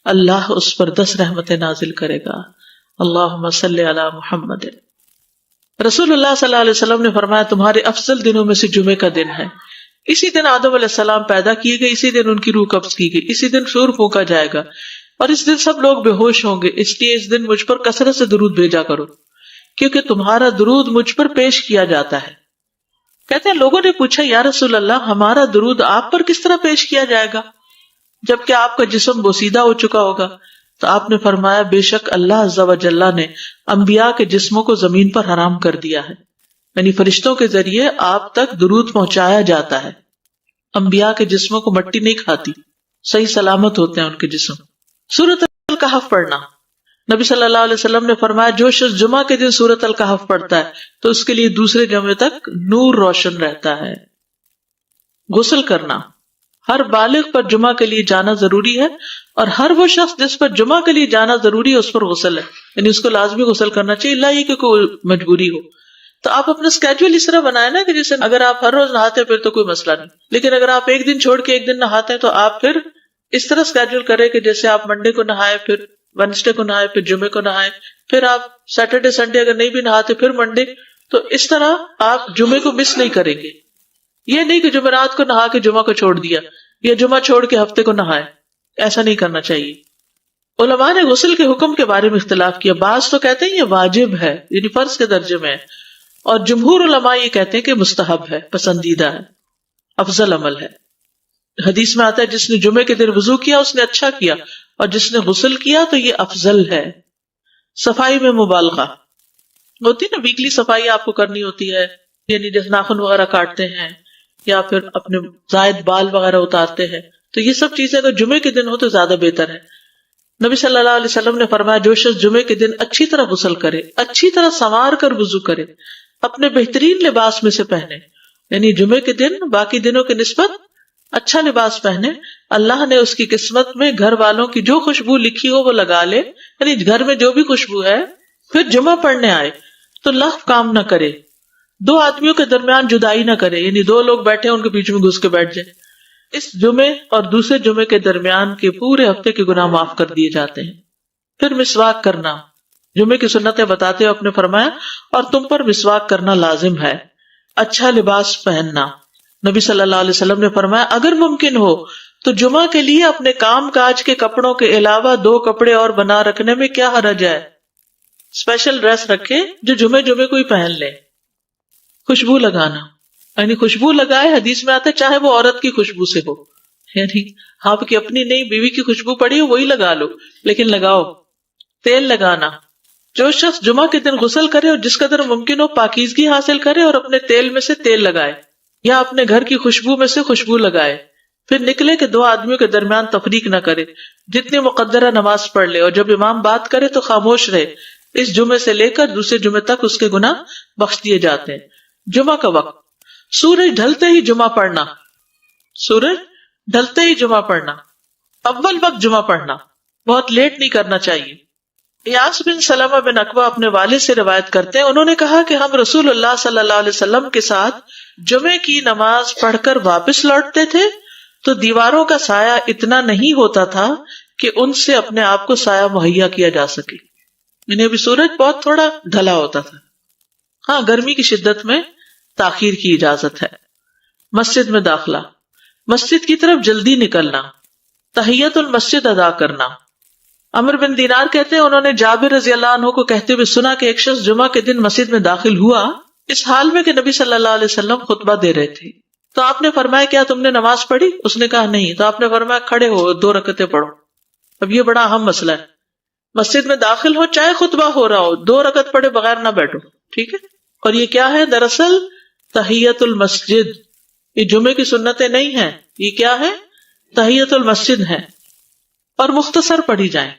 اللہ اس پر 10 رحمتیں نازل کرے گا. اللہم صلی علی محمد. رسول اللہ صلی اللہ علیہ وسلم نے فرمایا تمہارے افضل دنوں میں سے جمعے کا دن ہے. اسی دن آدم علیہ السلام پیدا کیے گئے, اسی دن ان کی روح قبض کی گئی, اسی دن سور پھونکا جائے گا, اور اس دن سب لوگ بے ہوش ہوں گے. اس لیے اس دن مجھ پر کثرت سے درود بھیجا کرو, کیونکہ تمہارا درود مجھ پر پیش کیا جاتا ہے. کہتے ہیں لوگوں نے پوچھا یا رسول اللہ ہمارا درود آپ پر کس طرح پیش کیا جائے گا جبکہ آپ کا جسم بوسیدہ ہو چکا ہوگا؟ تو آپ نے فرمایا بے شک اللہ عز و جل نے انبیاء کے جسموں کو زمین پر حرام کر دیا ہے, یعنی فرشتوں کے ذریعے آپ تک درود پہنچایا جاتا ہے. انبیاء کے جسموں کو مٹی نہیں کھاتی, صحیح سلامت ہوتے ہیں ان کے جسم. سورۃ الکہف پڑھنا, نبی صلی اللہ علیہ وسلم نے فرمایا جو شخص جمعہ کے دن سورۃ الکہف پڑھتا ہے تو اس کے لیے دوسرے جمعے تک نور روشن رہتا ہے. غسل کرنا, ہر بالغ پر جمعہ کے لیے جانا ضروری ہے, اور ہر وہ شخص جس پر جمعہ کے لیے جانا ضروری ہے اس پر غسل ہے, یعنی اس کو لازمی غسل کرنا چاہیے, اللہ یہ کہ کوئی مجبوری ہو. تو آپ اپنا اسکیجول اس طرح بنائے نا کہ جیسے اگر آپ ہر روز نہاتے پھر تو کوئی مسئلہ نہیں, لیکن اگر آپ ایک دن چھوڑ کے ایک دن نہاتے ہیں تو آپ پھر اس طرح اسکیجول کریں کہ جیسے آپ منڈے کو نہائے, پھر وینسڈے کو نہائے, پھر جمعے کو نہائے, پھر آپ سیٹرڈے سنڈے اگر نہیں بھی نہاتے پھر منڈے. تو اس طرح آپ جمعے کو مس نہیں کریں گے. یہ نہیں کہ جمعرات کو نہا کے جمعہ کو چھوڑ دیا, یا جمعہ چھوڑ کے ہفتے کو نہائے, ایسا نہیں کرنا چاہیے. علماء نے غسل کے حکم کے بارے میں اختلاف کیا. بعض تو کہتے ہیں یہ واجب ہے, یعنی فرض کے درجے میں ہے, اور جمہور علماء یہ کہتے ہیں کہ مستحب ہے, پسندیدہ ہے, افضل عمل ہے. حدیث میں آتا ہے جس نے جمعے کے دن وضو کیا اس نے اچھا کیا, اور جس نے غسل کیا تو یہ افضل ہے. صفائی میں مبالغہ ہوتی نا, ویکلی صفائی آپ کو کرنی ہوتی ہے, یعنی جیسے ناخن وغیرہ کاٹتے ہیں یا پھر اپنے زائد بال وغیرہ اتارتے ہیں, تو یہ سب چیزیں اگر جمعے کے دن ہو تو زیادہ بہتر ہے. نبی صلی اللہ علیہ وسلم نے فرمایا جو شخص جمعے کے دن اچھی طرح غسل کرے, اچھی طرح سنوار کر وضو کرے, اپنے بہترین لباس میں سے پہنے, یعنی جمعے کے دن باقی دنوں کے نسبت اچھا لباس پہنے, اللہ نے اس کی قسمت میں گھر والوں کی جو خوشبو لکھی ہو وہ لگا لے, یعنی گھر میں جو بھی خوشبو ہے, پھر جمعہ پڑھنے آئے تو لغو کام نہ کرے, 2 آدمیوں کے درمیان جدائی نہ کرے, یعنی 2 لوگ بیٹھے ان کے بیچ میں گھس کے بیٹھ جائے. اس جمعے اور دوسرے جمعے کے درمیان کے پورے ہفتے کے گناہ معاف کر دیے جاتے ہیں. پھر مسواک کرنا, جمعے کی سنتیں بتاتے ہوئے آپ نے فرمایا اور تم پر مسواک کرنا لازم ہے. اچھا لباس پہننا, نبی صلی اللہ علیہ وسلم نے فرمایا اگر ممکن ہو تو جمعہ کے لیے اپنے کام کاج کے کپڑوں کے علاوہ 2 کپڑے اور بنا رکھنے میں کیا حرج ہے. اسپیشل ڈریس رکھے جو جمعے کو ہی پہن لے. خوشبو لگانا, یعنی خوشبو لگائے, حدیث میں آتا ہے چاہے وہ عورت کی خوشبو سے ہو, یعنی آپ کی اپنی نہیں, بیوی کی خوشبو پڑی ہو وہی لگا لو, لیکن لگاؤ. تیل لگانا, جو شخص جمعہ کے دن غسل کرے اور جس قدر ممکن ہو پاکیزگی حاصل کرے اور اپنے تیل میں سے تیل لگائے یا اپنے گھر کی خوشبو میں سے خوشبو لگائے, پھر نکلے کہ 2 آدمیوں کے درمیان تفریق نہ کرے, جتنی مقدرہ نماز پڑھ لے, اور جب امام بات کرے تو خاموش رہے. اس جمعے سے لے کر دوسرے جمعے تک اس کے گناہ بخش دیے جاتے ہیں. جمعہ کا وقت, سورج ڈھلتے ہی جمعہ پڑھنا, سورج ڈھلتے ہی جمعہ پڑھنا, اول وقت جمعہ پڑھنا, بہت لیٹ نہیں کرنا چاہیے. ایاس بن سلمہ بن عقبہ اپنے والد سے روایت کرتے ہیں, انہوں نے کہا کہ ہم رسول اللہ صلی اللہ علیہ وسلم کے ساتھ جمعے کی نماز پڑھ کر واپس لوٹتے تھے تو دیواروں کا سایہ اتنا نہیں ہوتا تھا کہ ان سے اپنے آپ کو سایہ مہیا کیا جا سکے, یعنی ابھی سورج بہت تھوڑا ڈھلا ہوتا تھا. ہاں گرمی کی شدت میں تاخیر کی اجازت ہے. مسجد میں داخلہ, مسجد کی طرف جلدی نکلنا, تحیت المسجد ادا کرنا. عمر بن دینار کہتے ہیں انہوں نے جابر رضی اللہ عنہ کو کہتے ہوئے سنا کہ ایک شخص جمعہ کے دن مسجد میں داخل ہوا اس حال میں کہ نبی صلی اللہ علیہ وسلم خطبہ دے رہے تھے. تو آپ نے فرمایا کیا تم نے نماز پڑھی؟ اس نے کہا نہیں. تو آپ نے فرمایا کھڑے ہو 2 رکعتیں پڑھو. اب یہ بڑا اہم مسئلہ ہے, مسجد میں داخل ہو چاہے خطبہ ہو رہا ہو 2 رکعت پڑھے بغیر نہ بیٹھو, ٹھیک ہے. اور یہ کیا ہے دراصل تحیت المسجد, یہ جمعے کی سنتیں نہیں ہیں, یہ کیا ہے تحیت المسجد ہے, اور مختصر پڑھی جائیں.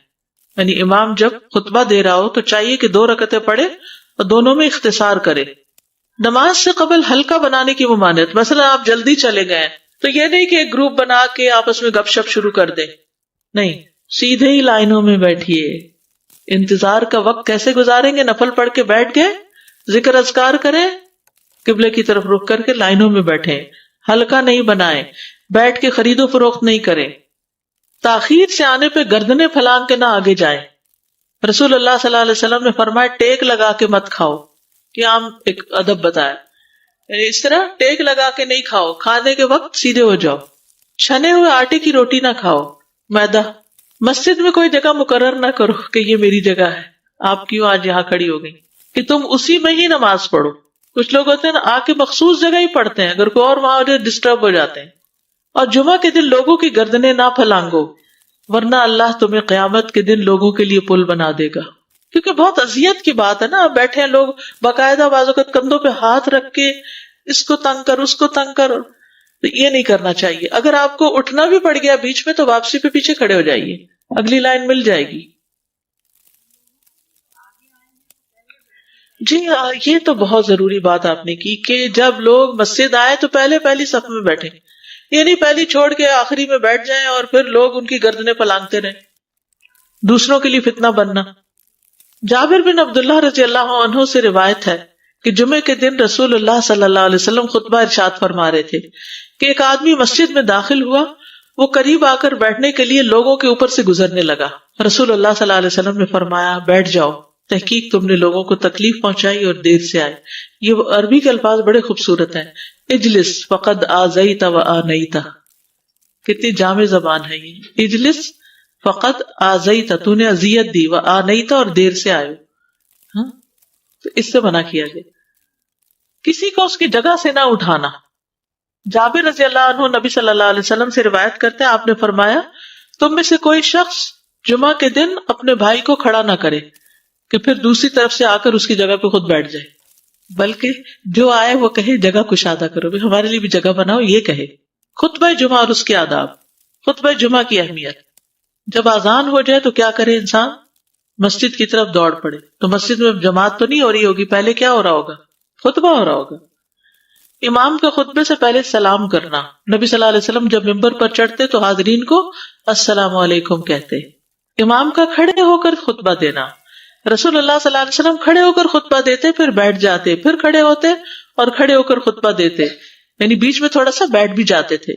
یعنی امام جب خطبہ دے رہا ہو تو چاہیے کہ 2 رکعتیں پڑھے اور دونوں میں اختصار کرے. نماز سے قبل ہلکا بنانے کی ممانعت, مثلا آپ جلدی چلے گئے تو یہ نہیں کہ ایک گروپ بنا کے آپس میں گپ شپ شروع کر دیں, نہیں, سیدھے ہی لائنوں میں بیٹھیے. انتظار کا وقت کیسے گزاریں گے؟ نفل پڑھ کے بیٹھ گئے, ذکر اذکار کریں, قبلے کی طرف رخ کر کے لائنوں میں بیٹھیں, ہلکا نہیں بنائیں, بیٹھ کے خرید و فروخت نہیں کریں. تاخیر سے آنے پہ گردنیں پھلانگ کے نہ آگے جائیں. رسول اللہ صلی اللہ علیہ وسلم نے فرمایا ٹیک لگا کے مت کھاؤ، یہ عام ایک ادب بتایا. یعنی اس طرح ٹیک لگا کے نہیں کھاؤ، کھانے کے وقت سیدھے ہو جاؤ. چھنے ہوئے آٹے کی روٹی نہ کھاؤ، میدا. مسجد میں کوئی جگہ مقرر نہ کرو کہ یہ میری جگہ ہے، آپ کیوں آج یہاں کھڑی ہو گئی، کہ تم اسی میں ہی نماز پڑھو. کچھ لوگ ہوتے ہیں نا آ کے مخصوص جگہ ہی پڑھتے ہیں، اگر کوئی اور وہاں ڈسٹرب ہو جاتے ہیں. اور جمعہ کے دن لوگوں کی گردنیں نہ پھلانگو، ورنہ اللہ تمہیں قیامت کے دن لوگوں کے لیے پل بنا دے گا. کیونکہ بہت اذیت کی بات ہے نا، اب بیٹھے ہیں لوگ باقاعدہ بازو کے کندھوں پہ ہاتھ رکھ کے اس کو تنگ کر اس کو تنگ کر. تو یہ نہیں کرنا چاہیے. اگر آپ کو اٹھنا بھی پڑ گیا بیچ میں تو واپسی پہ پیچھے کھڑے ہو جائیے، اگلی لائن مل جائے گی. جی یہ تو بہت ضروری بات آپ نے کی کہ جب لوگ مسجد آئے تو پہلی صف میں بیٹھے، یعنی پہلی چھوڑ کے آخری میں بیٹھ جائیں اور پھر لوگ ان کی گردنیں پلانگتے رہیں، دوسروں کے لیے فتنہ بننا. جابر بن عبداللہ رضی اللہ عنہ سے روایت ہے کہ جمعے کے دن رسول اللہ صلی اللہ علیہ وسلم خطبہ ارشاد فرما رہے تھے کہ ایک آدمی مسجد میں داخل ہوا، وہ قریب آ کر بیٹھنے کے لیے لوگوں کے اوپر سے گزرنے لگا. رسول اللہ صلی اللہ علیہ وسلم نے فرمایا بیٹھ جاؤ، تحقیق تم نے لوگوں کو تکلیف پہنچائی اور دیر سے آئے. یہ عربی کے الفاظ بڑے خوبصورت ہیں. اجلس فقد آذیت و آنیت، کتنی جامع زبان ہے یہ. اجلس فقد آذیت، تو نے اذیت دی، و آنیت، اور دیر سے آئے. تو اس سے منع کیا گیا. کسی کو اس کی جگہ سے نہ اٹھانا. جابر رضی اللہ عنہ نبی صلی اللہ علیہ وسلم سے روایت کرتے ہیں، آپ نے فرمایا تم میں سے کوئی شخص جمعہ کے دن اپنے بھائی کو کھڑا نہ کرے کہ پھر دوسری طرف سے آ کر اس کی جگہ پہ خود بیٹھ جائے، بلکہ جو آئے وہ کہے جگہ کشادہ کرو، بھی ہمارے لیے بھی جگہ بناؤ. یہ کہے. خطبہ جمعہ اور اس کے آداب. خطبہ جمعہ کی اہمیت. جب اذان ہو جائے تو کیا کرے انسان؟ مسجد کی طرف دوڑ پڑے. تو مسجد میں جماعت تو نہیں ہو رہی ہوگی، پہلے کیا ہو رہا ہوگا؟ خطبہ ہو رہا ہوگا. امام کے خطبے سے پہلے سلام کرنا. نبی صلی اللہ علیہ وسلم جب ممبر پر چڑھتے تو حاضرین کو السلام علیکم کہتے. امام کا کھڑے ہو کر خطبہ دینا. رسول اللہ صلی اللہ علیہ وسلم کھڑے ہو کر خطبہ دیتے، پھر بیٹھ جاتے، پھر کھڑے ہوتے اور کھڑے ہو کر خطبہ دیتے، یعنی بیچ میں تھوڑا سا بیٹھ بھی جاتے تھے.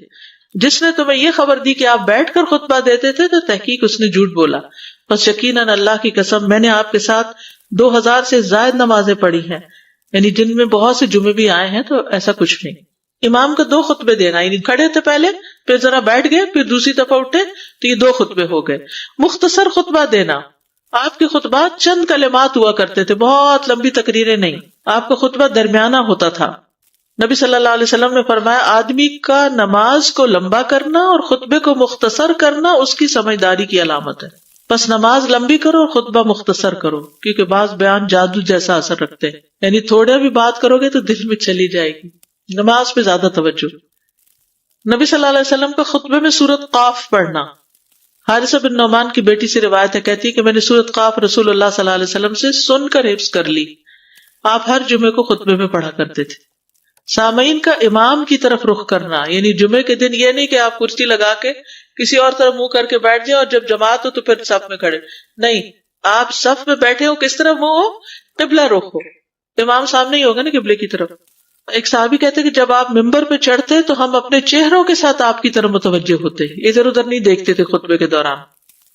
جس نے تمہیں یہ خبر دی کہ آپ بیٹھ کر خطبہ دیتے تھے تو تحقیق اس نے جھوٹ بولا. بس یقیناً اللہ کی قسم میں نے آپ کے ساتھ 2000 سے زائد نمازیں پڑھی ہیں، یعنی جن میں بہت سے جمعے بھی آئے ہیں، تو ایسا کچھ نہیں. امام کو 2 خطبے دینا، یعنی کھڑے تھے پہلے، پھر ذرا بیٹھ گئے، پھر دوسری دفعہ اٹھے، تو یہ 2 خطبے ہو گئے. مختصر خطبہ دینا. آپ کے خطبات چند کلمات ہوا کرتے تھے، بہت لمبی تقریریں نہیں. آپ کا خطبہ درمیانہ ہوتا تھا. نبی صلی اللہ علیہ وسلم نے فرمایا آدمی کا نماز کو لمبا کرنا اور خطبے کو مختصر کرنا اس کی سمجھداری کی علامت ہے. بس نماز لمبی کرو اور خطبہ مختصر کرو، کیونکہ بعض بیان جادو جیسا اثر رکھتے ہیں، یعنی تھوڑا بھی بات کرو گے تو دل میں چلی جائے گی. نماز پہ زیادہ توجہ. نبی صلی اللہ علیہ وسلم کا خطبے میں سورۃ قاف پڑھنا. حارثہ بن نعمان کی بیٹی سے روایت ہے، کہتی ہے کہ میں نے سورۃ قاف رسول اللہ صلی اللہ علیہ وسلم سے سن کر حفظ کر لی. آپ ہر جمعے کو خطبے میں پڑھا کرتے تھے. سامعین کا امام کی طرف رخ کرنا، یعنی جمعے کے دن یہ نہیں کہ آپ کرسی لگا کے کسی اور طرف منہ کر کے بیٹھ جائیں اور جب جماعت ہو تو پھر صف میں کھڑے. نہیں، آپ صف میں بیٹھے ہو، کس طرف منہ ہو؟ قبلہ رخ ہو. امام سامنے ہی ہوگا نا قبلے کی طرف. ایک صحابی کہتے کہ جب آپ ممبر پہ چڑھتے تو ہم اپنے چہروں کے ساتھ آپ کی طرف متوجہ ہوتے، ادھر ادھر نہیں دیکھتے تھے خطبے کے دوران.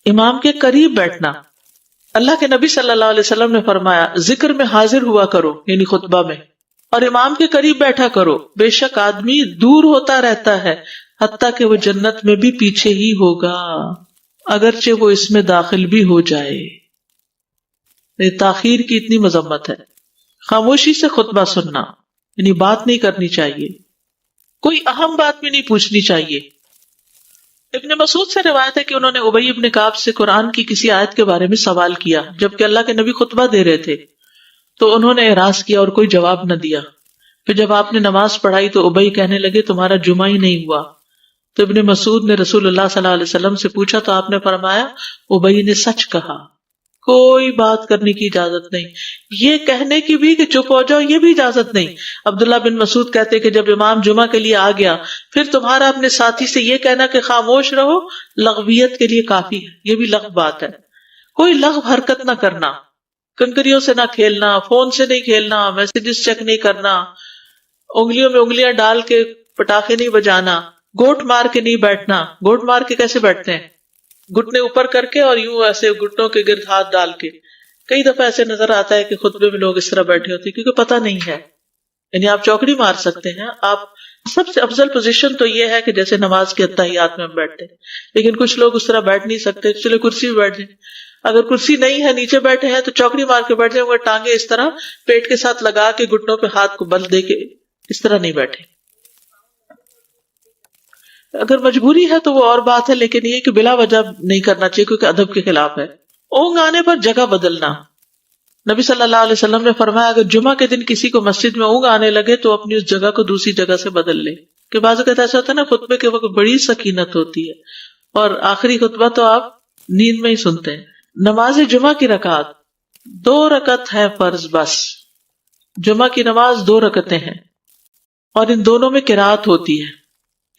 امام کے قریب بیٹھنا. اللہ کے نبی صلی اللہ علیہ وسلم نے فرمایا ذکر میں حاضر ہوا کرو، یعنی خطبہ میں، اور امام کے قریب بیٹھا کرو. بے شک آدمی دور ہوتا رہتا ہے حتیٰ کہ وہ جنت میں بھی پیچھے ہی ہوگا، اگرچہ وہ اس میں داخل بھی ہو جائے. یہ تاخیر کی اتنی مذمت ہے. خاموشی سے خطبہ سننا، یعنی بات نہیں کرنی چاہیے، کوئی اہم بات بھی نہیں پوچھنی چاہیے. ابن مسعود سے روایت ہے کہ انہوں نے ابی ابن کعب سے قرآن کی کسی آیت کے بارے میں سوال کیا جبکہ اللہ کے نبی خطبہ دے رہے تھے، تو انہوں نے اعراض کیا اور کوئی جواب نہ دیا. پھر جب آپ نے نماز پڑھائی تو ابی کہنے لگے تمہارا جمعہ ہی نہیں ہوا. تو ابن مسعود نے رسول اللہ صلی اللہ علیہ وسلم سے پوچھا تو آپ نے فرمایا ابی نے سچ کہا، کوئی بات کرنے کی اجازت نہیں. یہ کہنے کی بھی کہ چپ ہو جاؤ یہ بھی اجازت نہیں. عبداللہ بن مسعود کہتے کہ جب امام جمعہ کے لیے آ گیا پھر تمہارا اپنے ساتھی سے یہ کہنا کہ خاموش رہو لغویت کے لیے کافی ہے. یہ بھی لغو بات ہے. کوئی لغو حرکت نہ کرنا، کنکریوں سے نہ کھیلنا، فون سے نہیں کھیلنا، میسجز چیک نہیں کرنا، انگلیوں میں انگلیاں ڈال کے پٹاخے نہیں بجانا، گوٹ مار کے نہیں بیٹھنا. گوٹ مار کے کیسے بیٹھتے ہیں؟ گھٹنے اوپر کر کے اور یوں ایسے گھٹنوں کے گرد ہاتھ ڈال کے. کئی دفعہ ایسے نظر آتا ہے کہ خطبے میں لوگ اس طرح بیٹھے ہوتے ہیں کیونکہ پتہ نہیں ہے. یعنی آپ چوکڑی مار سکتے ہیں. آپ سب سے افضل پوزیشن تو یہ ہے کہ جیسے نماز کے اتحیات میں ہم بیٹھتے ہیں, لیکن کچھ لوگ اس طرح بیٹھ نہیں سکتے, چلے کرسی میں بیٹھ جائیں. اگر کرسی نہیں ہے, نیچے بیٹھے ہیں, تو چوکڑی مار کے بیٹھ جائیں, مگر ٹانگیں اس طرح پیٹ کے ساتھ لگا کے گھٹنوں پہ ہاتھ کو بل دے کے اس طرح نہیں بیٹھے. اگر مجبوری ہے تو وہ اور بات ہے, لیکن یہ کہ بلا وجہ نہیں کرنا چاہیے کیونکہ ادب کے خلاف ہے. اونگ آنے پر جگہ بدلنا. نبی صلی اللہ علیہ وسلم نے فرمایا اگر جمعہ کے دن کسی کو مسجد میں اونگ آنے لگے تو اپنی اس جگہ کو دوسری جگہ سے بدل لے. کہ بعض اوقات ایسا ہوتا ہے نا, خطبے کے وقت بڑی سکینت ہوتی ہے اور آخری خطبہ تو آپ نیند میں ہی سنتے ہیں. نماز جمعہ کی رکعت 2 رکعت ہے فرض بس. جمعہ کی نماز 2 رکعتیں ہیں اور ان دونوں میں قرات ہوتی ہے.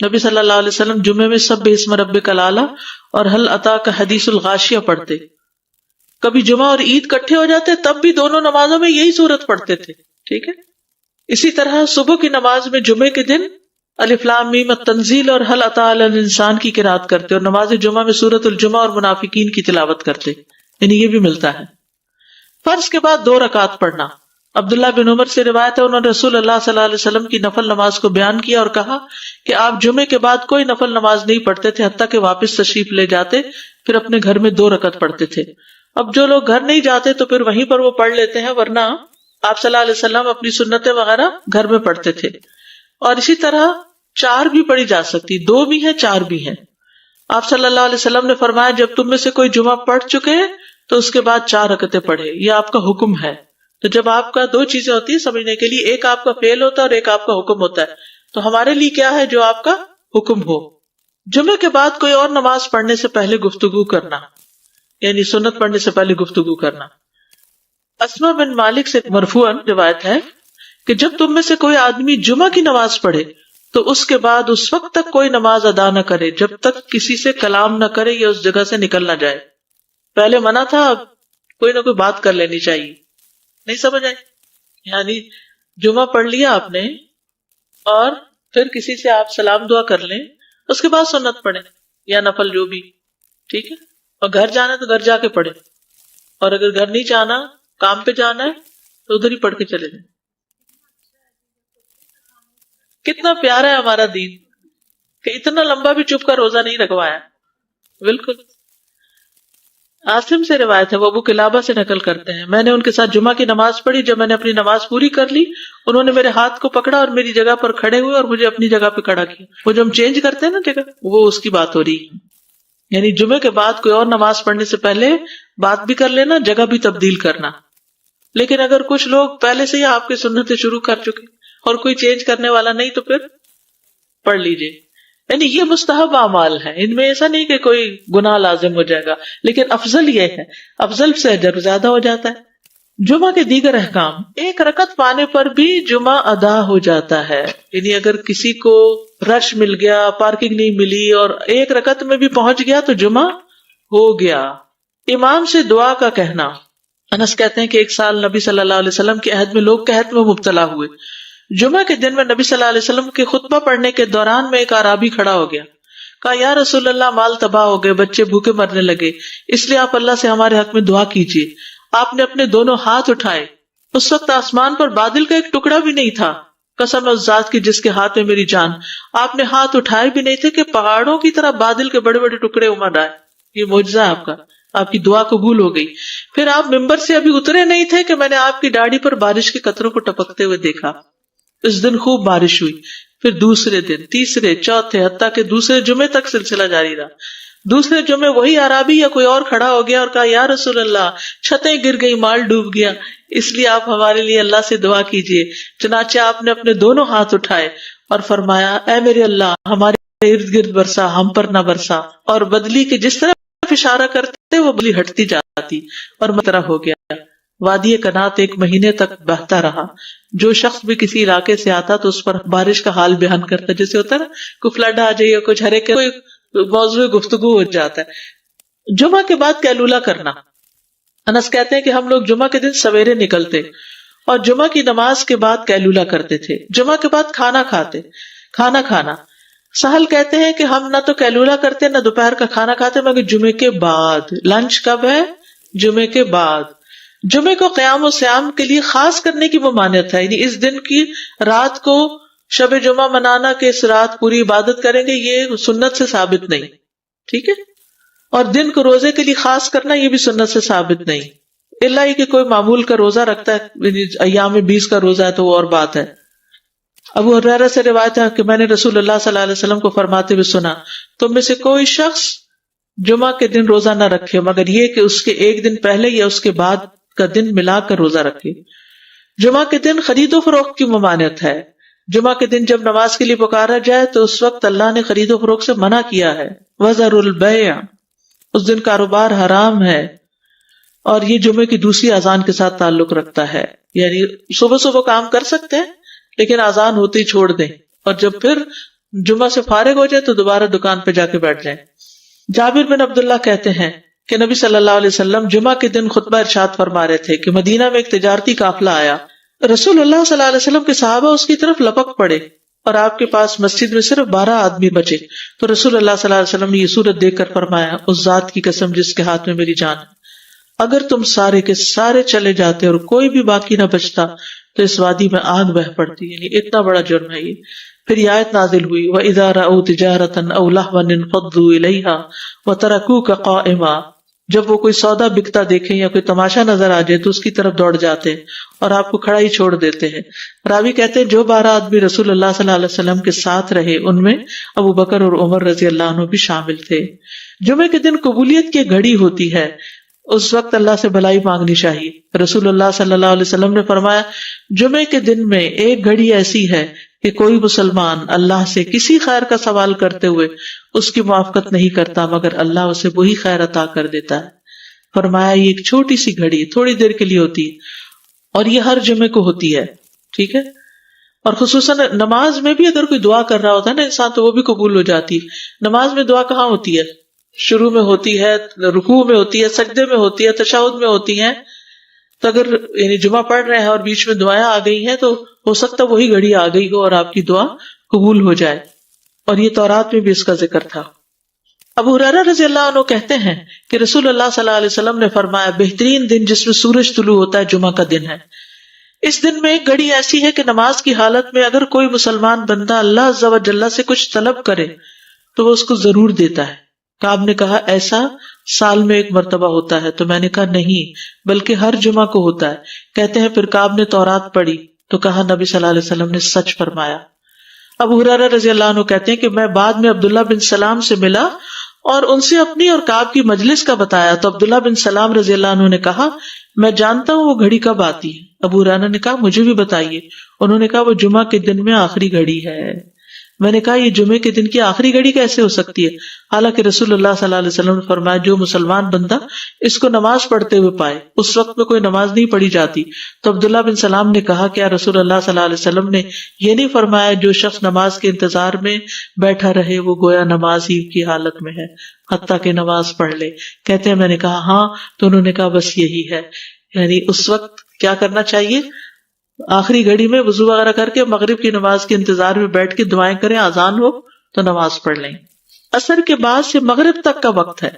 نبی صلی اللہ علیہ وسلم جمعے میں سبح اسم ربک الاعلی اور هل اتاک حدیث الغاشیہ پڑھتے. کبھی جمعہ اور عید کٹھے ہو جاتے تب بھی دونوں نمازوں میں یہی سورت پڑھتے تھے. ٹھیک ہے. اسی طرح صبح کی نماز میں جمعے کے دن الف لام میم التنزیل اور هل اتی علی الانسان کی قرات کرتے اور نماز جمعہ میں سورۃ الجمعہ اور منافقین کی تلاوت کرتے. یعنی یہ بھی ملتا ہے. فرض کے بعد 2 رکعت پڑھنا. عبداللہ بن عمر سے روایت ہے انہوں نے رسول اللہ صلی اللہ علیہ وسلم کی نفل نماز کو بیان کیا اور کہا کہ آپ جمعے کے بعد کوئی نفل نماز نہیں پڑھتے تھے حتیٰ کہ واپس تشریف لے جاتے, پھر اپنے گھر میں 2 رکعت پڑھتے تھے. اب جو لوگ گھر نہیں جاتے تو پھر وہیں پر وہ پڑھ لیتے ہیں, ورنہ آپ صلی اللہ علیہ وسلم اپنی سنتیں وغیرہ گھر میں پڑھتے تھے. اور اسی طرح 4 بھی پڑھی جا سکتی, 2 بھی ہیں 4 بھی ہیں. آپ صلی اللہ علیہ وسلم نے فرمایا جب تم میں سے کوئی جمعہ پڑھ چکے تو اس کے بعد 4 رکعتیں پڑھے, یہ آپ کا حکم ہے. تو جب آپ کا 2 چیزیں ہوتی ہیں سمجھنے کے لیے, ایک آپ کا فعل ہوتا ہے اور ایک آپ کا حکم ہوتا ہے, تو ہمارے لیے کیا ہے جو آپ کا حکم ہو. جمعے کے بعد کوئی اور نماز پڑھنے سے پہلے گفتگو کرنا, یعنی سنت پڑھنے سے پہلے گفتگو کرنا. اسما بن مالک سے مرفوعاً روایت ہے کہ جب تم میں سے کوئی آدمی جمعہ کی نماز پڑھے تو اس کے بعد اس وقت تک کوئی نماز ادا نہ کرے جب تک کسی سے کلام نہ کرے یا اس جگہ سے نکل نہ جائے. پہلے منع تھا, اب کوئی نہ کوئی بات کر لینی چاہیے. نہیں سمجھ آئی؟ یعنی جمعہ پڑھ لیا آپ نے اور پھر کسی سے آپ سلام دعا کر لیں, اس کے بعد سنت پڑھیں یا نفل جو بھی. ٹھیک ہے. اور گھر جانا تو گھر جا کے پڑھیں, اور اگر گھر نہیں جانا کام پہ جانا ہے تو ادھر ہی پڑھ کے چلے جائیں. کتنا پیارا ہے ہمارا دین کہ اتنا لمبا بھی چپ کا روزہ نہیں رکھوایا. بالکل. عاصم سے روایت ہے, وہ ابو قلابہ سے نقل کرتے ہیں, میں نے ان کے ساتھ جمعہ کی نماز پڑھی. جب میں نے اپنی نماز پوری کر لی انہوں نے میرے ہاتھ کو پکڑا اور میری جگہ پر کھڑے ہوئے اور مجھے اپنی جگہ پہ کھڑا کیا. وہ جو ہم چینج کرتے ہیں نا جگہ, وہ اس کی بات ہو رہی ہے. یعنی جمعے کے بعد کوئی اور نماز پڑھنے سے پہلے بات بھی کر لینا, جگہ بھی تبدیل کرنا. لیکن اگر کچھ لوگ پہلے سے ہی آپ کی سنتیں شروع کر چکے اور کوئی چینج کرنے والا نہیں تو پھر پڑھ لیجئے. یعنی یہ مستحب اعمال ہے, ان میں ایسا نہیں کہ کوئی گناہ لازم ہو جائے گا, لیکن افضل یہ ہے, افضل سے اجر زیادہ ہو جاتا ہے. جمعہ کے دیگر احکام, 1 رکعت پانے پر بھی جمعہ ادا ہو جاتا ہے. یعنی اگر کسی کو رش مل گیا, پارکنگ نہیں ملی اور 1 رکعت میں بھی پہنچ گیا تو جمعہ ہو گیا. امام سے دعا کا کہنا. انس کہتے ہیں کہ ایک سال نبی صلی اللہ علیہ وسلم کے عہد میں لوگ قحط میں مبتلا ہوئے. جمعہ کے دن میں نبی صلی اللہ علیہ وسلم کے خطبہ پڑھنے کے دوران میں ایک اعرابی کھڑا ہو گیا. کہا یا رسول اللہ, مال تباہ ہو گئے, بچے بھوکے مرنے لگے, اس لیے آپ اللہ سے ہمارے حق میں دعا کیجیے. آپ نے اپنے دونوں ہاتھ اٹھائے. اس وقت آسمان پر بادل کا ایک ٹکڑا بھی نہیں تھا, قسم اس ذات کی جس کے ہاتھ میں میری جان. آپ نے ہاتھ اٹھائے بھی نہیں تھے کہ پہاڑوں کی طرح بادل کے بڑے بڑے ٹکڑے امڑ آئے. یہ معجزہ ہے آپ کا, آپ کی دعا قبول ہو گئی. پھر آپ ممبر سے ابھی اترے نہیں تھے کہ میں نے آپ کی داڑھی پر بارش کے قطروں کو ٹپکتے ہوئے دیکھا. اس دن خوب بارش ہوئی. پھر دوسرے دن, تیسرے, چوتھے, حتیٰ کہ دوسرے جمعے تک سلسلہ جاری رہا. دوسرے جمعے وہی عرابی یا کوئی اور کھڑا ہو گیا اور کہا یا رسول اللہ, چھتیں گر گئی, مال ڈوب گیا, اس لیے آپ ہمارے لیے اللہ سے دعا کیجیے. چنانچہ آپ نے اپنے دونوں ہاتھ اٹھائے اور فرمایا اے میرے اللہ, ہمارے ارد گرد برسا, ہم پر نہ برسا. اور بدلی کے جس طرح اشارہ کرتے وہ بدلی ہٹتی جاتی اور مطرح ہو گیا. وادی کنات 1 مہینے تک بہتا رہا. جو شخص بھی کسی علاقے سے آتا تو اس پر بارش کا حال بیان کرتا, جیسے ہوتا ہے نا کوئی فلڈ آ جائے, کچھ ہرے کے کوئی موضوع گفتگو ہو جاتا ہے. جمعہ کے بعد قیلولہ کرنا. انس کہتے ہیں کہ ہم لوگ جمعہ کے دن سویرے نکلتے اور جمعہ کی نماز کے بعد قیلولہ کرتے تھے. جمعہ کے بعد کھانا کھانا. سہل کہتے ہیں کہ ہم نہ تو کیلولا کرتے نہ دوپہر کا کھانا کھاتے مگر جمعے کے بعد. لنچ کب ہے؟ جمعے کے بعد. جمعے کو قیام و سیام کے لیے خاص کرنے کی ممانعت ہے، یعنی اس دن کی رات کو شب جمعہ منانا کہ اس رات پوری عبادت کریں گے، یہ سنت سے ثابت نہیں. ٹھیک ہے. اور دن کو روزے کے لیے خاص کرنا یہ بھی سنت سے ثابت نہیں، الا یہ کہ کوئی معمول کا روزہ رکھتا ہے، یعنی ایام 20 کا روزہ ہے تو وہ اور بات ہے. ابو ہریرہ سے روایت ہے کہ میں نے رسول اللہ صلی اللہ علیہ وسلم کو فرماتے ہوئے سنا، تم میں سے کوئی شخص جمعہ کے دن روزہ نہ رکھے مگر یہ کہ اس کے ایک دن پہلے یا اس کے بعد کا دن ملا کر روزہ رکھے. جمعہ کے دن خرید و فروخت کی ممانعت ہے. جمعہ کے دن جب نماز کے لیے پکارا جائے تو اس وقت اللہ نے خرید و فروخت سے منع کیا ہے. وَذَرُوا الْبَيْعَ، اس دن کاروبار حرام ہے. اور یہ جمعے کی دوسری اذان کے ساتھ تعلق رکھتا ہے، یعنی صبح صبح کام کر سکتے ہیں لیکن اذان ہوتے ہی چھوڑ دیں، اور جب پھر جمعہ سے فارغ ہو جائے تو دوبارہ دکان پہ جا کے بیٹھ جائیں. جابر بن عبداللہ کہتے ہیں کہ نبی صلی اللہ علیہ وسلم جمعہ کے دن خطبہ ارشاد فرما رہے تھے کہ مدینہ میں ایک تجارتی قافلہ آیا. رسول اللہ صلی اللہ علیہ وسلم کے صحابہ اس کی طرف لپک پڑے اور آپ کے پاس مسجد میں صرف 12 آدمی بچے. تو رسول اللہ صلی اللہ علیہ وسلم نے یہ صورت دیکھ کر فرمایا، اس ذات کی قسم جس کے ہاتھ میں میری جان ہے، اگر تم سارے کے سارے چلے جاتے اور کوئی بھی باقی نہ بچتا تو اس وادی میں آگ بہہ پڑتی. یعنی اتنا بڑا جرم ہے یہ. پھر یہ آیت نازل ہوئی، وَإِذَا رَأَوْا تِجَارَةً أَوْ لَهْوًا انفضوا إِلَيْهَا وَتَرَكُوكَ قَائِمًا، جب وہ کوئی سودا بکتا دیکھیں یا کوئی تماشا نظر آ جائے تو اس کی طرف دوڑ جاتے ہیں اور آپ کو کھڑا ہی چھوڑ دیتے ہیں. راوی کہتے ہیں جو 12 آدمی رسول اللہ صلی اللہ علیہ وسلم کے ساتھ رہے ان میں ابو بکر اور عمر رضی اللہ عنہ بھی شامل تھے. جمعے کے دن قبولیت کی گھڑی ہوتی ہے، اس وقت اللہ سے بھلائی مانگنی چاہیے. رسول اللہ صلی اللہ علیہ وسلم نے فرمایا، جمعے کے دن میں ایک گھڑی ایسی ہے کہ کوئی مسلمان اللہ سے کسی خیر کا سوال کرتے ہوئے اس کی موافقت نہیں کرتا مگر اللہ اسے وہی خیر عطا کر دیتا ہے. فرمایا یہ ایک چھوٹی سی گھڑی تھوڑی دیر کے لیے ہوتی ہے اور یہ ہر جمعے کو ہوتی ہے. ٹھیک ہے. اور خصوصاً نماز میں بھی اگر کوئی دعا کر رہا ہوتا ہے نا انسان تو وہ بھی قبول ہو جاتی ہے. نماز میں دعا کہاں ہوتی ہے؟ شروع میں ہوتی ہے، رکوع میں ہوتی ہے، سجدے میں ہوتی ہے، تشہد میں ہوتی ہے. تو اگر یعنی جمعہ پڑھ رہے ہیں اور بیچ میں دعائیں آ گئی ہیں تو ہو سکتا ہے وہی گھڑی آ گئی ہو اور آپ کی دعا قبول ہو جائے. اور یہ تورات میں بھی اس کا ذکر تھا. ابو ہریرہ رضی اللہ عنہ کہتے ہیں کہ رسول اللہ صلی اللہ علیہ وسلم نے فرمایا، بہترین دن جس میں سورج طلوع ہوتا ہے جمعہ کا دن ہے. اس دن میں ایک گھڑی ایسی ہے کہ نماز کی حالت میں اگر کوئی مسلمان بندہ اللہ عز و جل سے کچھ طلب کرے تو وہ اس کو ضرور دیتا ہے. کعب نے کہا ایسا سال میں ایک مرتبہ ہوتا ہے؟ تو میں نے کہا نہیں بلکہ ہر جمعہ کو ہوتا ہے. کہتے ہیں پھر کعب نے تورات پڑھی تو کہا نبی صلی اللہ علیہ وسلم نے سچ فرمایا. ابو ہریرہ رضی اللہ عنہ کہتے ہیں کہ میں بعد میں عبداللہ بن سلام سے ملا اور ان سے اپنی اور کعب کی مجلس کا بتایا تو عبداللہ بن سلام رضی اللہ عنہ نے کہا میں جانتا ہوں وہ گھڑی کب آتی ہے. ابو ہریرہ نے کہا مجھے بھی بتائیے. انہوں نے کہا وہ جمعہ کے دن میں آخری گھڑی ہے. میں نے کہا یہ جمعے کے دن کی آخری گھڑی کیسے ہو سکتی ہے؟ حالانکہ رسول اللہ صلی اللہ علیہ وسلم نے فرمایا جو مسلمان بندہ اس کو نماز پڑھتے ہوئے پائے. اس وقت میں کوئی نماز نہیں پڑھی جاتی. تو عبداللہ بن سلام نے کہا کیا رسول اللہ صلی اللہ علیہ وسلم نے یہ نہیں فرمایا جو شخص نماز کے انتظار میں بیٹھا رہے وہ گویا نماز ہی کی حالت میں ہے حتیٰ کہ نماز پڑھ لے؟ کہتے ہیں میں نے کہا ہاں. تو انہوں نے کہا بس یہی ہے، یعنی اس وقت کیا کرنا چاہیے؟ آخری گھڑی میں وضو وغیرہ کر کے مغرب کی نماز کے انتظار میں بیٹھ کے دعائیں کریں، اذان ہو تو نماز پڑھ لیں. عصر کے بعد سے مغرب تک کا وقت ہے.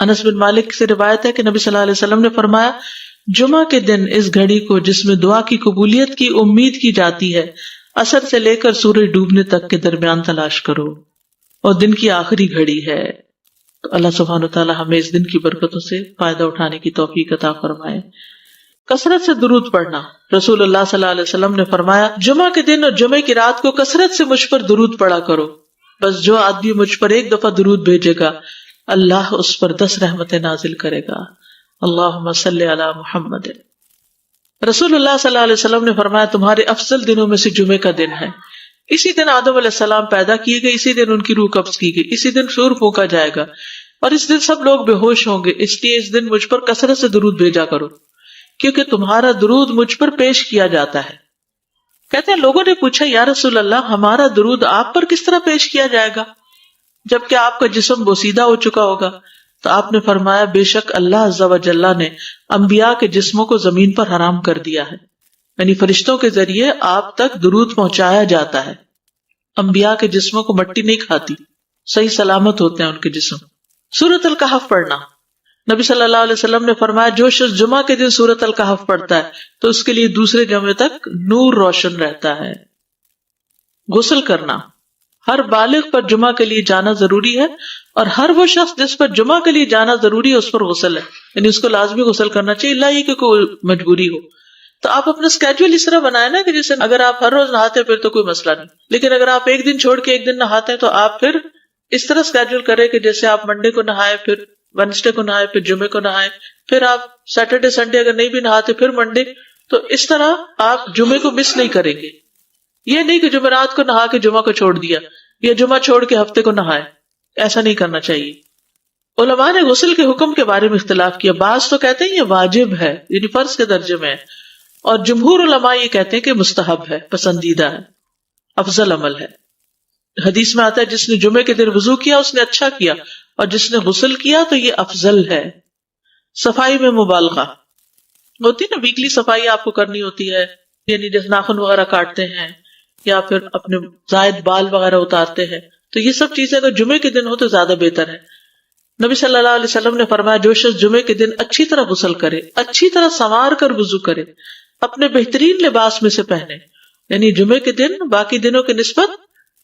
انس بن مالک سے روایت ہے کہ نبی صلی اللہ علیہ وسلم نے فرمایا جمعہ کے دن اس گھڑی کو جس میں دعا کی قبولیت کی امید کی جاتی ہے عصر سے لے کر سورج ڈوبنے تک کے درمیان تلاش کرو اور دن کی آخری گھڑی ہے. تو اللہ سبحانہ وتعالی ہمیں اس دن کی برکتوں سے فائدہ اٹھانے کی توفیق عطا فرمائے. کثرت سے درود پڑھنا. رسول اللہ صلی اللہ علیہ وسلم نے فرمایا جمعہ کے دن اور جمعے کی رات کو کثرت سے مجھ پر درود پڑھا کرو. بس جو آدمی مجھ پر ایک دفعہ درود بھیجے گا اللہ اس پر 10 رحمتیں نازل کرے گا. اللہم صلی علی محمد. رسول اللہ صلی اللہ علیہ وسلم نے فرمایا تمہارے افضل دنوں میں سے جمعے کا دن ہے. اسی دن آدم علیہ السلام پیدا کیے گئے، اسی دن ان کی روح قبض کی گئی، اسی دن سور پھونکا جائے گا اور اس دن سب لوگ بے ہوش ہوں گے. اس لیے اس دن مجھ پر کثرت سے درود بھیجا کرو کیونکہ تمہارا درود مجھ پر پیش کیا جاتا ہے. کہتے ہیں لوگوں نے پوچھا یا رسول اللہ ہمارا درود آپ پر کس طرح پیش کیا جائے گا جبکہ آپ کا جسم بوسیدہ ہو چکا ہوگا؟ تو آپ نے فرمایا بے شک اللہ عز و جل نے انبیاء کے جسموں کو زمین پر حرام کر دیا ہے، یعنی فرشتوں کے ذریعے آپ تک درود پہنچایا جاتا ہے انبیاء کے جسموں کو مٹی نہیں کھاتی، صحیح سلامت ہوتے ہیں ان کے جسم۔ سورۃ الکہف پڑھنا، نبی صلی اللہ علیہ وسلم نے فرمایا جو شخص جمعہ کے دن سورۃ الکہف پڑھتا ہے تو اس کے لیے دوسرے جمعے تک نور روشن رہتا ہے۔ غسل کرنا، ہر بالغ پر جمعہ کے لیے جانا ضروری ہے، اور ہر وہ شخص جس پر جمعہ کے لیے جانا ضروری ہے اس پر غسل ہے، یعنی اس کو لازمی غسل کرنا چاہیے، اللہ یہ کہ کوئی مجبوری ہو۔ تو آپ اپنا اسکیجول اس طرح بنائیں نا کہ جیسے اگر آپ ہر روز نہاتے ہیں پھر تو کوئی مسئلہ نہیں، لیکن اگر آپ ایک دن چھوڑ کے ایک دن نہاتے ہیں تو آپ پھر اس طرح اسکیجول کریں کہ جیسے آپ منڈے کو نہائے، پھر وینسڈے کو نہائے، پھر جمعے کو نہائے، پھر آپ سیٹرڈے سنڈے اگر نہیں بھی نہاتے پھر منڈے، تو اس طرح آپ جمعے کو مس نہیں کریں گے۔ یہ نہیں کہ جمعرات کو نہا کے جمعہ کو چھوڑ دیا یا جمعہ چھوڑ کے ہفتے کو نہائے، ایسا نہیں کرنا چاہیے۔ علماء نے غسل کے حکم کے بارے میں اختلاف کیا، بعض تو کہتے ہیں یہ واجب ہے، یعنی فرض کے درجے میں ہے، اور جمہور علماء یہ کہتے ہیں کہ مستحب ہے، پسندیدہ ہے، افضل عمل ہے۔ حدیث میں آتا ہے جس نے جمعے کے دن وضو کیا اس نے اچھا کیا، اور جس نے غسل کیا تو یہ افضل ہے۔ صفائی میں مبالغہ ہوتی ہے نا، ویکلی صفائی آپ کو کرنی ہوتی ہے، یعنی جیسے ناخن وغیرہ کاٹتے ہیں یا پھر اپنے زائد بال وغیرہ اتارتے ہیں، تو یہ سب چیزیں اگر جمعے کے دن ہو تو زیادہ بہتر ہے۔ نبی صلی اللہ علیہ وسلم نے فرمایا جو شخص جمعے کے دن اچھی طرح غسل کرے، اچھی طرح سنوار کر وضو کرے، اپنے بہترین لباس میں سے پہنے، یعنی جمعے کے دن باقی دنوں کی نسبت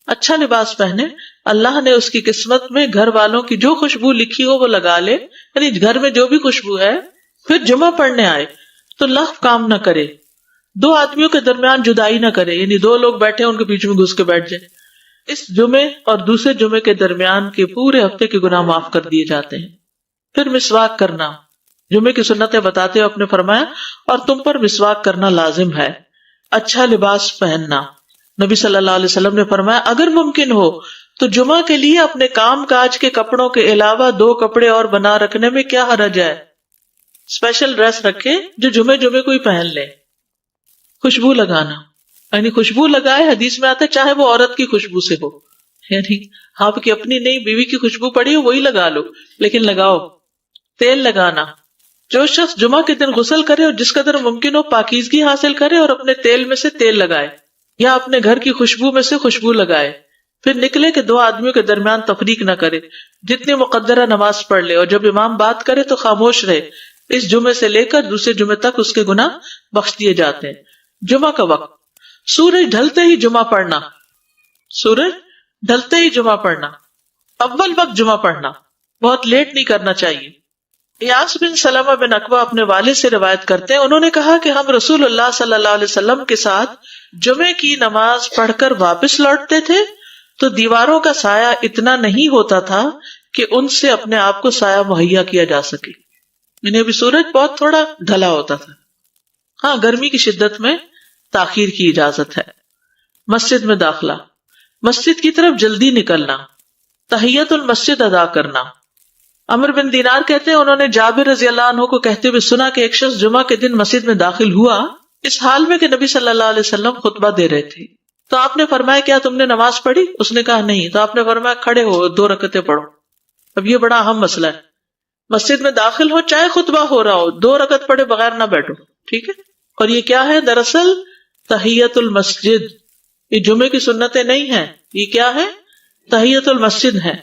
اچھا لباس پہنے، اللہ نے اس کی قسمت میں گھر والوں کی جو خوشبو لکھی ہو وہ لگا لے، یعنی گھر میں جو بھی خوشبو ہے، پھر جمعہ پڑھنے آئے تو لغو کام نہ کرے، دو آدمیوں کے درمیان جدائی نہ کرے، یعنی دو لوگ بیٹھے ان کے بیچ میں گھس کے بیٹھ جائے۔ اس جمعے اور دوسرے جمعے کے درمیان کے پورے ہفتے کے گناہ معاف کر دیے جاتے ہیں۔ پھر مسواک کرنا، جمعے کی سنتیں بتاتے ہوئے آپ نے فرمایا اور تم پر مسواک کرنا لازم ہے۔ اچھا لباس پہننا، نبی صلی اللہ علیہ وسلم نے فرمایا اگر ممکن ہو تو جمعہ کے لیے اپنے کام کاج کے کپڑوں کے علاوہ 2 کپڑے اور بنا رکھنے میں کیا حرج ہے، اسپیشل ڈریس رکھے جو جمعے کو ہی پہن لے۔ خوشبو لگانا، یعنی خوشبو لگائے، حدیث میں آتا ہے چاہے وہ عورت کی خوشبو سے ہو، یعنی آپ کی اپنی نہیں، بیوی کی خوشبو پڑی ہو وہی لگا لو، لیکن لگاؤ۔ تیل لگانا، جو شخص جمعہ کے دن غسل کرے اور جس قدر ممکن ہو پاکیزگی حاصل کرے اور اپنے تیل میں سے تیل لگائے یا اپنے گھر کی خوشبو میں سے خوشبو لگائے، پھر نکلے کہ 2 آدمیوں کے درمیان تفریق نہ کرے، جتنی مقدرہ نماز پڑھ لے، اور جب امام بات کرے تو خاموش رہے، اس جمعے سے لے کر دوسرے جمعے تک اس کے گناہ بخش دیے جاتے ہیں۔ جمعہ کا وقت، سورج ڈھلتے ہی جمعہ پڑھنا، سورج ڈھلتے ہی جمعہ پڑھنا، اول وقت جمعہ پڑھنا، بہت لیٹ نہیں کرنا چاہیے۔ ایاس بن سلمہ بن عقبہ اپنے والد سے روایت کرتے ہیں، انہوں نے کہا کہ ہم رسول اللہ صلی اللہ علیہ وسلم کے ساتھ جمعے کی نماز پڑھ کر واپس لوٹتے تھے تو دیواروں کا سایہ اتنا نہیں ہوتا تھا کہ ان سے اپنے آپ کو سایہ مہیا کیا جا سکے، یعنی ابھی سورج بہت تھوڑا ڈھلا ہوتا تھا۔ ہاں، گرمی کی شدت میں تاخیر کی اجازت ہے۔ مسجد میں داخلہ، مسجد کی طرف جلدی نکلنا، تحیت المسجد ادا کرنا۔ عمر بن دینار کہتے ہیں انہوں نے جابر رضی اللہ عنہ کو کہتے ہوئے سنا کہ ایک شخص جمعہ کے دن مسجد میں داخل ہوا اس حال میں کہ نبی صلی اللہ علیہ وسلم خطبہ دے رہے تھے، تو آپ نے فرمایا کیا تم نے نماز پڑھی؟ اس نے کہا نہیں، تو آپ نے فرمایا کھڑے ہو 2 رکعتیں پڑھو۔ اب یہ بڑا اہم مسئلہ ہے، مسجد میں داخل ہو چاہے خطبہ ہو رہا ہو 2 رکعت پڑھے بغیر نہ بیٹھو، ٹھیک ہے؟ اور یہ کیا ہے؟ دراصل تحیت المسجد، یہ جمعے کی سنتیں نہیں ہیں، یہ کیا ہے؟ تحیت المسجد ہے،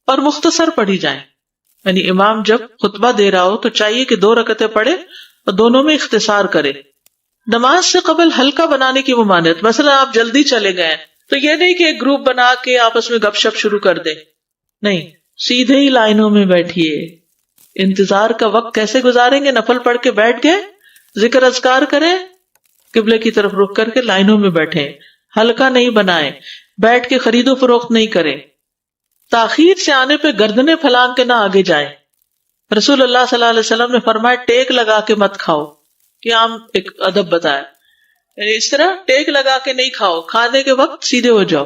اور مختصر پڑھی جائیں، یعنی امام جب خطبہ دے رہا ہو تو چاہیے کہ 2 رکعتیں پڑھے اور دونوں میں اختصار کرے۔ نماز سے قبل ہلکا بنانے کی ممانعت، مثلا آپ جلدی چلے گئے تو یہ نہیں کہ ایک گروپ بنا کے آپس میں گپ شپ شروع کر دیں، نہیں، سیدھے ہی لائنوں میں بیٹھیے۔ انتظار کا وقت کیسے گزاریں گے؟ نفل پڑھ کے بیٹھ گئے، ذکر اذکار کریں، قبلے کی طرف رخ کر کے لائنوں میں بیٹھیں، ہلکا نہیں بنائیں، بیٹھ کے خرید و فروخت نہیں کریں، تاخیر سے آنے پہ گردنیں پھلانگ کے نہ آگے جائیں۔ رسول اللہ صلی اللہ علیہ وسلم نے فرمایا ٹیک لگا کے مت کھاؤ، یہ عام ایک ادب بتایا، یعنی اس طرح ٹیک لگا کے نہیں کھاؤ، کھانے کے وقت سیدھے ہو جاؤ۔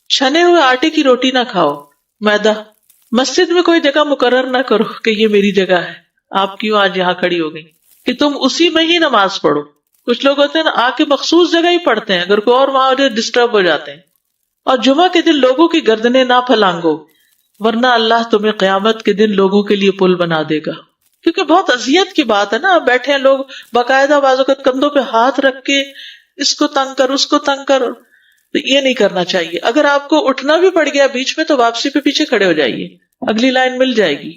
چھنے ہوئے آٹے کی روٹی نہ کھاؤ، میدا۔ مسجد میں کوئی جگہ مقرر نہ کرو کہ یہ میری جگہ ہے، آپ کیوں آج یہاں کھڑی ہو گئی، کہ تم اسی میں ہی نماز پڑھو۔ کچھ لوگ ہوتے ہیں نا آ کے مخصوص جگہ ہی پڑھتے ہیں، اگر کوئی اور وہاں ہو جائے ڈسٹرب ہو جاتے ہیں۔ اور جمعہ کے دن لوگوں کی گردنیں نہ پھلانگو، ورنہ اللہ تمہیں قیامت کے دن لوگوں کے لیے پل بنا دے گا، کیونکہ بہت اذیت کی بات ہے نا، بیٹھے ہیں لوگ باقاعدہ بعض اوقات کندھوں پہ ہاتھ رکھ کے اس کو تنگ کر اس کو تنگ کر، تو یہ نہیں کرنا چاہیے. اگر آپ کو اٹھنا بھی پڑ گیا بیچ میں تو واپسی پہ پیچھے کھڑے ہو جائیے, اگلی لائن مل جائے گی.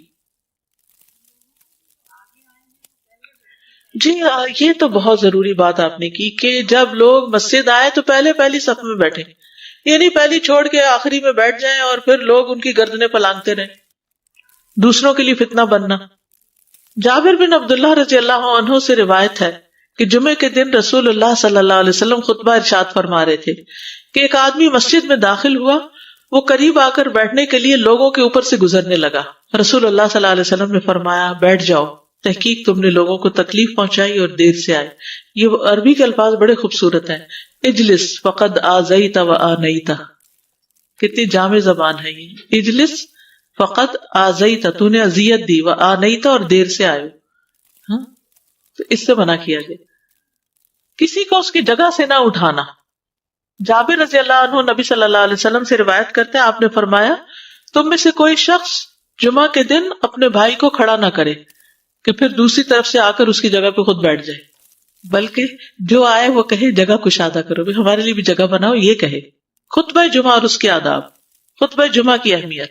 جی یہ تو بہت ضروری بات آپ نے کی کہ جب لوگ مسجد آئے تو پہلی صف میں بیٹھے, یہ نہیں پہلی چھوڑ کے آخری میں بیٹھ جائیں اور پھر لوگ ان کی گردنیں پلانگتے رہیں, دوسروں کے لیے فتنہ بننا. جابر بن عبداللہ رضی اللہ عنہ سے روایت ہے کہ جمعے کے دن رسول اللہ صلی اللہ علیہ وسلم خطبہ ارشاد فرما رہے تھے کہ ایک آدمی مسجد میں داخل ہوا, وہ قریب آ کر بیٹھنے کے لیے لوگوں کے اوپر سے گزرنے لگا. رسول اللہ صلی اللہ علیہ وسلم نے فرمایا بیٹھ جاؤ, تحقیق تم نے لوگوں کو تکلیف پہنچائی اور دیر سے آئے. یہ عربی کے الفاظ بڑے خوبصورت ہیں. اجلس فقد آذیت و آنیت, کتنی جامع زبان ہے یہ. اجلس فقط آذیت, تو نے اذیت دی, و آنیت, اور دیر سے آئے. ہاں تو اس سے منع کیا گیا. کسی کو اس کی جگہ سے نہ اٹھانا. جابر رضی اللہ عنہ نبی صلی اللہ علیہ وسلم سے روایت کرتے ہیں, آپ نے فرمایا تم میں سے کوئی شخص جمعہ کے دن اپنے بھائی کو کھڑا نہ کرے کہ پھر دوسری طرف سے آ کر اس کی جگہ پہ خود بیٹھ جائے, بلکہ جو آئے وہ کہے جگہ کشادہ کرو, بھی ہمارے لیے بھی جگہ بناؤ, یہ کہے. خطبہ جمعہ اور اس کے آداب. خطبہ جمعہ کی اہمیت.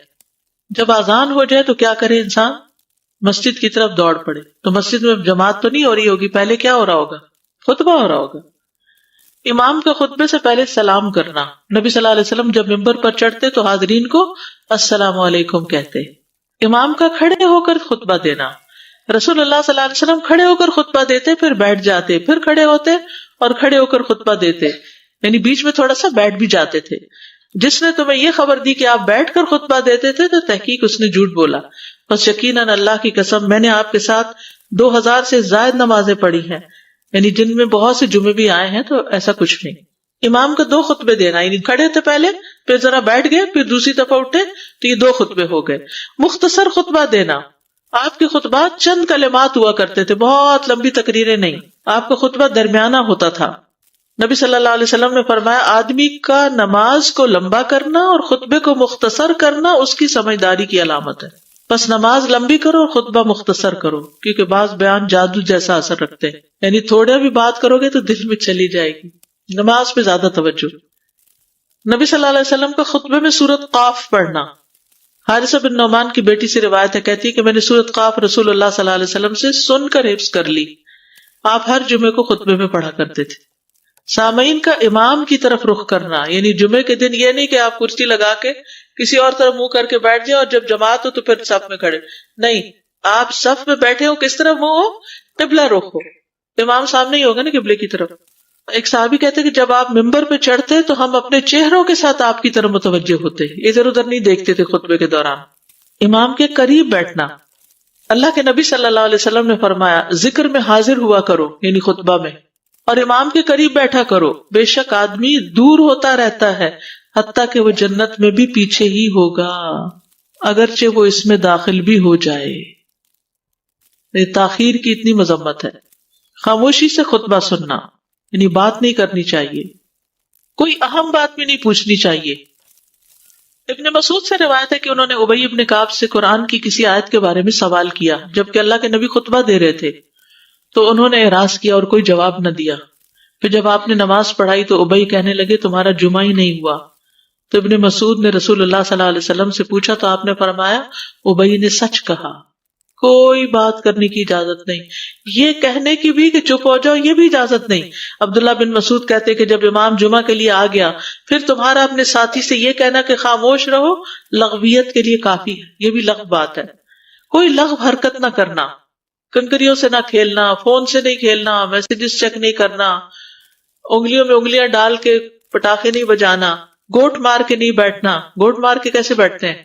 جب اذان ہو جائے تو کیا کرے انسان؟ مسجد کی طرف دوڑ پڑے. تو مسجد میں جماعت تو نہیں ہو رہی ہوگی, پہلے کیا ہو رہا ہوگا؟ خطبہ ہو رہا ہوگا. امام کا خطبے سے پہلے سلام کرنا. نبی صلی اللہ علیہ وسلم جب ممبر پر چڑھتے تو حاضرین کو السلام علیکم کہتے. امام کا کھڑے ہو کر خطبہ دینا. رسول اللہ صلی اللہ علیہ وسلم کھڑے ہو کر خطبہ دیتے, پھر بیٹھ جاتے, پھر کھڑے ہوتے اور کھڑے ہو کر خطبہ دیتے, یعنی بیچ میں تھوڑا سا بیٹھ بھی جاتے تھے. جس نے تمہیں یہ خبر دی کہ آپ بیٹھ کر خطبہ دیتے تھے تو تحقیق اس نے جھوٹ بولا. بس یقیناً اللہ کی قسم میں نے آپ کے ساتھ 2000 سے زائد نمازیں پڑھی ہیں, یعنی جن میں بہت سے جمعے بھی آئے ہیں, تو ایسا کچھ نہیں. امام کا 2 خطبے دینا, یعنی کھڑے تھے پہلے, پھر ذرا بیٹھ گئے, پھر دوسری دفعہ اٹھے, تو یہ 2 خطبے ہو گئے. مختصر خطبہ دینا. آپ کے خطبات چند کلمات ہوا کرتے تھے, بہت لمبی تقریریں نہیں. آپ کا خطبہ درمیانہ ہوتا تھا. نبی صلی اللہ علیہ وسلم نے فرمایا آدمی کا نماز کو لمبا کرنا اور خطبے کو مختصر کرنا اس کی سمجھداری کی علامت ہے. بس نماز لمبی کرو اور خطبہ مختصر کرو, کیونکہ بعض بیان جادو جیسا اثر رکھتے ہیں, یعنی تھوڑا بھی بات کرو گے تو دل میں چلی جائے گی. نماز پہ زیادہ توجہ. نبی صلی اللہ علیہ وسلم کا خطبے میں سورۃ قاف پڑھنا. حارثہ بن نعمان کی بیٹی سے روایت ہے, کہتی ہے کہ میں نے سورۃ قاف رسول اللہ صلی اللہ علیہ وسلم سے سن کر حفظ کر لی. آپ ہر جمعے کو خطبے میں پڑھا کرتے تھے. سامعین کا امام کی طرف رخ کرنا, یعنی جمعے کے دن یہ نہیں کہ آپ کرسی لگا کے کسی اور طرف منہ کر کے بیٹھ جائیں اور جب جماعت ہو تو پھر صف میں کھڑے. نہیں, آپ صف میں بیٹھے ہو, کس طرف منہ ہو؟ قبلہ رخ ہو. امام سامنے ہی ہوگا نا قبلے کی طرف. ایک صحابی کہتے کہ جب آپ ممبر پہ چڑھتے تو ہم اپنے چہروں کے ساتھ آپ کی طرف متوجہ ہوتے, ادھر ادھر نہیں دیکھتے تھے خطبے کے دوران. امام کے قریب بیٹھنا. اللہ کے نبی صلی اللہ علیہ وسلم نے فرمایا ذکر میں حاضر ہوا کرو, یعنی خطبہ میں, اور امام کے قریب بیٹھا کرو. بے شک آدمی دور ہوتا رہتا ہے حتیٰ کہ وہ جنت میں بھی پیچھے ہی ہوگا, اگرچہ وہ اس میں داخل بھی ہو جائے. یہ تاخیر کی اتنی مذمت ہے. خاموشی سے خطبہ سننا, یعنی بات نہیں کرنی چاہیے, کوئی اہم بات بھی نہیں پوچھنی چاہیے. ابن مسعود سے روایت ہے کہ انہوں نے ابی ابن کعب سے قرآن کی کسی آیت کے بارے میں سوال کیا جبکہ اللہ کے نبی خطبہ دے رہے تھے, تو انہوں نے اعراض کیا اور کوئی جواب نہ دیا. پھر جب آپ نے نماز پڑھائی تو ابی کہنے لگے تمہارا جمعہ ہی نہیں ہوا. تو ابن مسعود نے رسول اللہ صلی اللہ علیہ وسلم سے پوچھا تو آپ نے فرمایا ابی نے سچ کہا, کوئی بات کرنے کی اجازت نہیں. یہ کہنے کی بھی کہ چپ ہو جاؤ, یہ بھی اجازت نہیں. عبداللہ بن مسعود کہتے کہ جب امام جمعہ کے لیے آ گیا پھر تمہارا اپنے ساتھی سے یہ کہنا کہ خاموش رہو لغویت کے لیے کافی ہے. یہ بھی لغو بات ہے. کوئی لغو حرکت نہ کرنا, کنکریوں سے نہ کھیلنا, فون سے نہیں کھیلنا, میسجز چیک نہیں کرنا, انگلیوں میں انگلیاں ڈال کے پٹاخے نہیں بجانا, گوٹ مار کے نہیں بیٹھنا. گوٹ مار کے کیسے بیٹھتے ہیں؟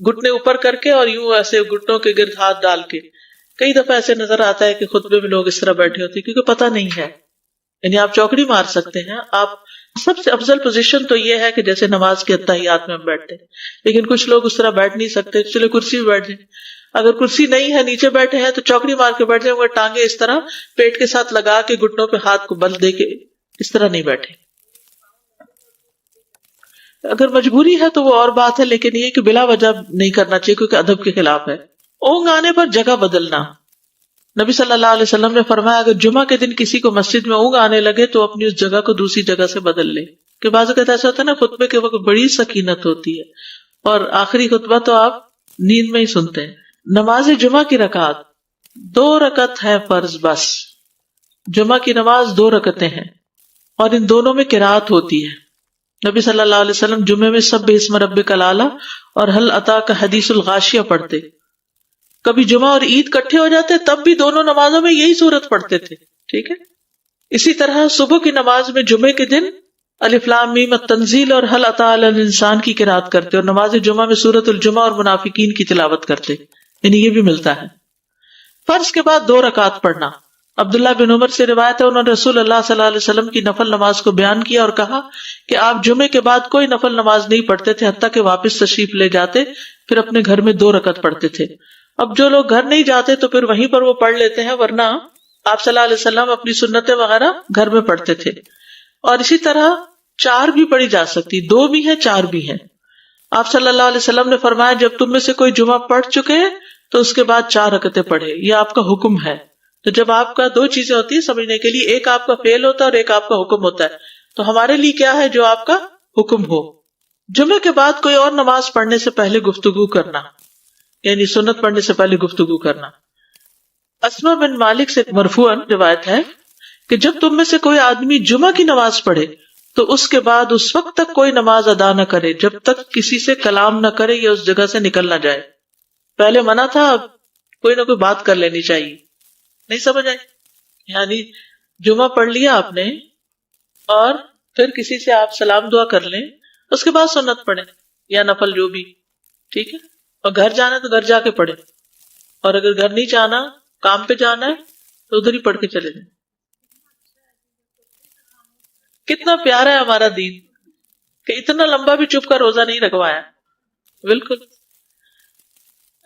گھٹنے اوپر کر کے اور یوں ایسے گھٹنوں کے گرد ہاتھ ڈال کے. کئی دفعہ ایسے نظر آتا ہے کہ خطبے میں لوگ اس طرح بیٹھے ہوتے ہیں کیونکہ پتہ نہیں ہے. یعنی آپ چوکڑی مار سکتے ہیں. آپ سب سے افضل پوزیشن تو یہ ہے کہ جیسے نماز کے اتحیات میں ہم بیٹھتے ہیں, لیکن کچھ لوگ اس طرح بیٹھ نہیں سکتے, چلے کرسی میں بیٹھ جائیں. اگر کرسی نہیں ہے, نیچے بیٹھے ہیں تو چوکڑی مار کے بیٹھ جائیں, مگر ٹانگیں اس طرح پیٹ کے ساتھ لگا کے گھٹنوں پہ ہاتھ کو بل دے کے اس طرح نہیں بیٹھے. اگر مجبوری ہے تو وہ اور بات ہے, لیکن یہ کہ بلا وجہ نہیں کرنا چاہیے کیونکہ ادب کے خلاف ہے. اونگ آنے پر جگہ بدلنا. نبی صلی اللہ علیہ وسلم نے فرمایا اگر جمعہ کے دن کسی کو مسجد میں اونگ آنے لگے تو اپنی اس جگہ کو دوسری جگہ سے بدل لے. کہ بعض اوقات ایسا ہوتا ہے نا خطبے کے وقت بڑی سکینت ہوتی ہے اور آخری خطبہ تو آپ نیند میں ہی سنتے ہیں. نماز جمعہ کی رکعت 2 رکعت ہے فرض بس. جمعہ کی نماز 2 رکعتیں ہیں اور ان دونوں میں قرات ہوتی ہے. نبی صلی اللہ علیہ وسلم جمعے میں سبح اسم ربک الاعلی اور هل اتاک حدیث الغاشیہ پڑھتے. کبھی جمعہ اور عید کٹھے ہو جاتے تب بھی دونوں نمازوں میں یہی سورت پڑھتے تھے. ٹھیک ہے. اسی طرح صبح کی نماز میں جمعے کے دن الف لام میم التنزیل اور هل اتی علی الانسان کی قرات کرتے اور نماز جمعہ میں سورۃ الجمعہ اور منافقین کی تلاوت کرتے. یعنی یہ بھی ملتا ہے. فرض کے بعد 2 رکعت پڑھنا. عبداللہ بن عمر سے روایت ہے انہوں نے رسول اللہ صلی اللہ علیہ وسلم کی نفل نماز کو بیان کیا اور کہا کہ آپ جمعے کے بعد کوئی نفل نماز نہیں پڑھتے تھے حتیٰ کہ واپس تشریف لے جاتے پھر اپنے گھر میں 2 رکعت پڑھتے تھے. اب جو لوگ گھر نہیں جاتے تو پھر وہیں پر وہ پڑھ لیتے ہیں, ورنہ آپ صلی اللہ علیہ وسلم اپنی سنتیں وغیرہ گھر میں پڑھتے تھے. اور اسی طرح 4 بھی پڑھی جا سکتی, 2 بھی ہیں 4 بھی ہیں. آپ صلی اللہ علیہ وسلم نے فرمایا جب تم میں سے کوئی جمعہ پڑھ چکے تو اس کے بعد 4 رکعتیں پڑھے, یہ آپ کا حکم ہے. تو جب آپ کا 2 چیزیں ہوتی ہیں سمجھنے کے لیے, ایک آپ کا فعل ہوتا ہے اور ایک آپ کا حکم ہوتا ہے, تو ہمارے لیے کیا ہے جو آپ کا حکم ہو. جمعے کے بعد کوئی اور نماز پڑھنے سے پہلے گفتگو کرنا, یعنی سنت پڑھنے سے پہلے گفتگو کرنا. اسما بن مالک سے مرفوعاً روایت ہے کہ جب تم میں سے کوئی آدمی جمعہ کی نماز پڑھے تو اس کے بعد اس وقت تک کوئی نماز ادا نہ کرے جب تک کسی سے کلام نہ کرے یا اس جگہ سے نکل نہ جائے. پہلے منع تھا, اب کوئی نہ کوئی بات کر لینی چاہیے. نہیں سمجھ آئی؟ یعنی جمعہ پڑھ لیا آپ نے اور پھر کسی سے آپ سلام دعا کر لیں, اس کے بعد سنت پڑھیں یا نفل جو بھی. ٹھیک ہے. اور گھر جانا ہے تو گھر جا کے پڑھیں, اور اگر گھر نہیں جانا کام پہ جانا ہے تو ادھر ہی پڑھ کے چلے جائیں. کتنا پیارا ہے ہمارا دین کہ اتنا لمبا بھی چپ کا روزہ نہیں رکھوایا. بالکل.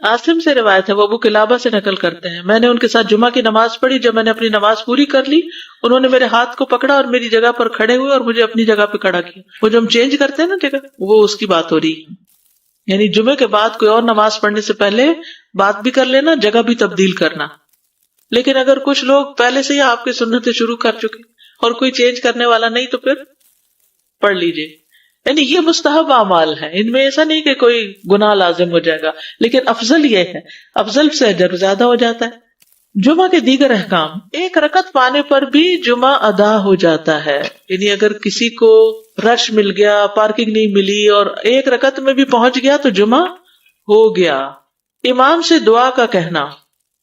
عاصم سے روایت ہے, وہ ابو قلابہ سے نقل کرتے ہیں, میں نے ان کے ساتھ جمعہ کی نماز پڑھی. جب میں نے اپنی نماز پوری کر لی انہوں نے میرے ہاتھ کو پکڑا اور میری جگہ پر کھڑے ہوئے اور مجھے اپنی جگہ پہ کھڑا کیا. وہ جو ہم چینج کرتے ہیں نا جگہ, وہ اس کی بات ہو رہی ہے. یعنی جمعے کے بعد کوئی اور نماز پڑھنے سے پہلے بات بھی کر لینا, جگہ بھی تبدیل کرنا. لیکن اگر کچھ لوگ پہلے سے ہی آپ کی سنتیں شروع کر چکے اور کوئی چینج کرنے والا نہیں تو پھر پڑھ لیجئے. یعنی یہ مستحب اعمال ہیں, ان میں ایسا نہیں کہ کوئی گناہ لازم ہو جائے گا, لیکن افضل یہ ہے, افضل سے اجر زیادہ ہو جاتا ہے. جمعہ کے دیگر احکام, 1 رکعت پانے پر بھی جمعہ ادا ہو جاتا ہے. یعنی اگر کسی کو رش مل گیا, پارکنگ نہیں ملی اور 1 رکعت میں بھی پہنچ گیا تو جمعہ ہو گیا. امام سے دعا کا کہنا.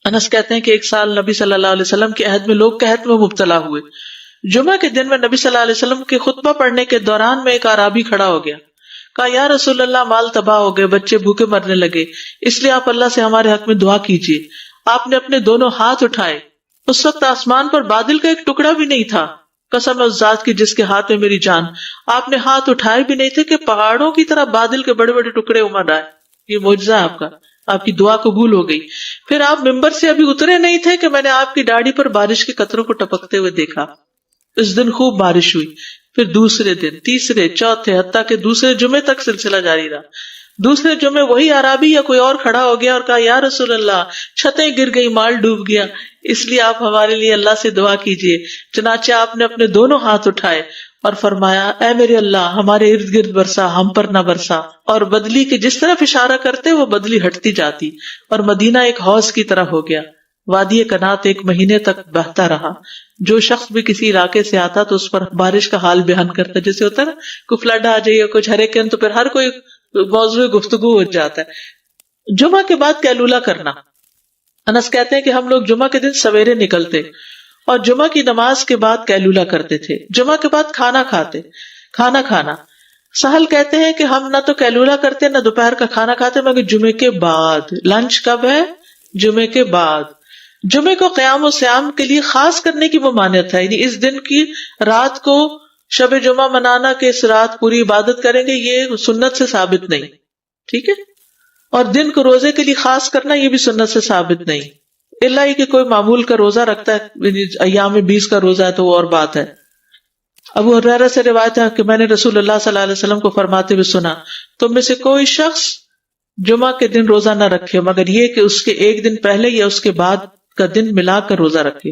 انس کہتے ہیں کہ ایک سال نبی صلی اللہ علیہ وسلم کے عہد میں لوگ قحط میں مبتلا ہوئے. جمعہ کے دن میں نبی صلی اللہ علیہ وسلم کے خطبہ پڑھنے کے دوران میں ایک اعرابی کھڑا ہو گیا. کہا یا رسول اللہ, مال تباہ ہو گئے, بچے بھوکے مرنے لگے, اس لیے آپ اللہ سے ہمارے حق میں دعا کیجیے. آپ نے اپنے دونوں ہاتھ اٹھائے. اس وقت آسمان پر بادل کا ایک ٹکڑا بھی نہیں تھا, قسم ہے اس ذات کی جس کے ہاتھ میں میری جان. آپ نے ہاتھ اٹھائے بھی نہیں تھے کہ پہاڑوں کی طرح بادل کے بڑے بڑے ٹکڑے امڑ آئے. یہ معجزہ ہے آپ کا, آپ کی دعا قبول ہو گئی. پھر آپ ممبر سے ابھی اترے نہیں تھے کہ میں نے آپ کی داڑھی پر بارش کے قطروں کو ٹپکتے ہوئے دیکھا. اس دن خوب بارش ہوئی. پھر دوسرے دن, تیسرے, چوتھے, حتیٰ کہ دوسرے جمعے تک سلسلہ جاری رہا. دوسرے جمعے وہی عربی یا کوئی اور کھڑا ہو گیا اور کہا یا رسول اللہ, چھتیں گر گئی, مال ڈوب گیا, اس لیے آپ ہمارے لیے اللہ سے دعا کیجیے. چنانچہ آپ نے اپنے دونوں ہاتھ اٹھائے اور فرمایا اے میرے اللہ, ہمارے ارد گرد برسا, ہم پر نہ برسا. اور بدلی کے جس طرف اشارہ کرتے وہ بدلی ہٹتی جاتی اور مدینہ ایک حوض کی طرح ہو گیا. وادی کنات 1 مہینے تک بہتا رہا. جو شخص بھی کسی علاقے سے آتا تو اس پر بارش کا حال بیان کرتا, جیسے ہوتا ہے نا کوئی فلڈ آ جائے یا کچھ ہریکین, تو پھر ہر کوئی موضوع گفتگو ہو جاتا ہے. جمعہ کے بعد قیلولہ کرنا. انس کہتے ہیں کہ ہم لوگ جمعہ کے دن سویرے نکلتے اور جمعہ کی نماز کے بعد قیلولہ کرتے تھے. جمعہ کے بعد کھانا کھانا. سہل کہتے ہیں کہ ہم نہ تو قیلولہ کرتے نہ دوپہر کا کھانا کھاتے, مگر جمعے کے بعد. لنچ کب ہے؟ جمعے کے بعد. جمعے کو قیام و سیام کے لیے خاص کرنے کی ممانعت ہے. یعنی اس دن کی رات کو شب جمعہ منانا کہ اس رات پوری عبادت کریں گے, یہ سنت سے ثابت نہیں. ٹھیک ہے. اور دن کو روزے کے لیے خاص کرنا, یہ بھی سنت سے ثابت نہیں. اللہ یہ کہ کوئی معمول کا روزہ رکھتا ہے, ایام 20 کا روزہ ہے تو وہ اور بات ہے. ابو ہریرہ سے روایت ہے کہ میں نے رسول اللہ صلی اللہ علیہ وسلم کو فرماتے ہوئے سنا, تم میں سے کوئی شخص جمعہ کے دن روزہ نہ رکھے مگر یہ کہ اس کے 1 دن پہلے یا اس کے بعد کا دن ملا کر روزہ رکھے.